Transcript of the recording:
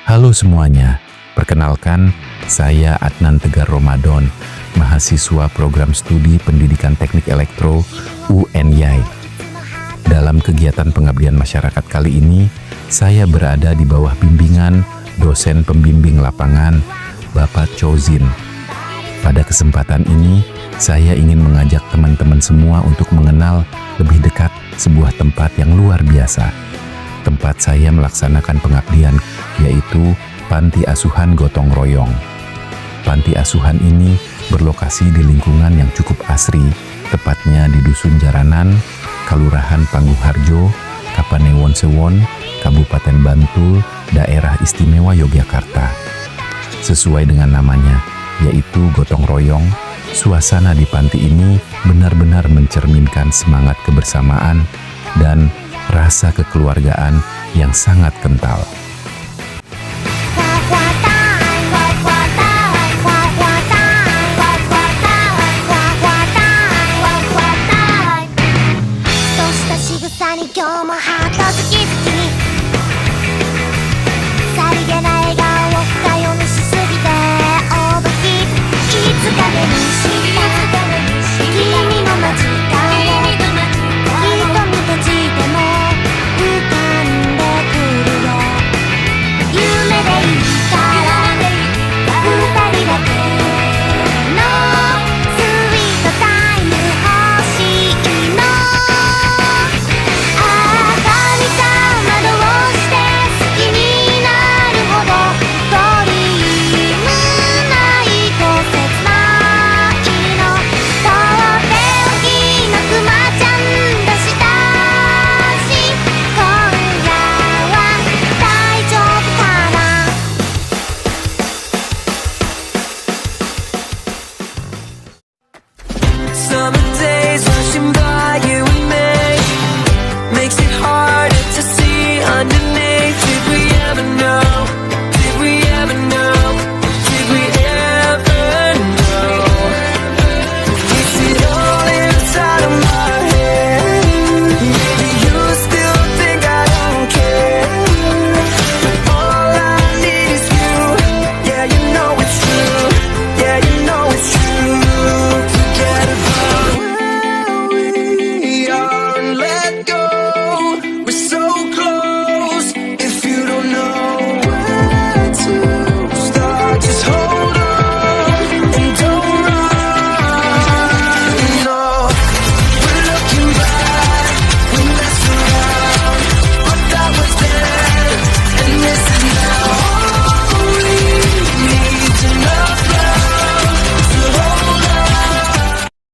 Halo semuanya, perkenalkan saya Adnan Tegar Ramadan, mahasiswa program studi Pendidikan Teknik Elektro UNY. Dalam kegiatan pengabdian masyarakat kali ini, saya berada di bawah bimbingan dosen pembimbing lapangan, Bapak Chozin. Pada kesempatan ini, saya ingin mengajak teman-teman semua untuk mengenal lebih dekat sebuah tempat yang luar biasa. Tempat saya melaksanakan pengabdian, yaitu Panti Asuhan Gotong Royong. Panti asuhan ini berlokasi di lingkungan yang cukup asri, tepatnya di Dusun Jaranan, Kelurahan Pangguharjo, Kapanewon Sewon, Kabupaten Bantul, Daerah Istimewa Yogyakarta. Sesuai dengan namanya, yaitu gotong royong, suasana di panti ini benar-benar mencerminkan semangat kebersamaan dan rasa kekeluargaan yang sangat kental.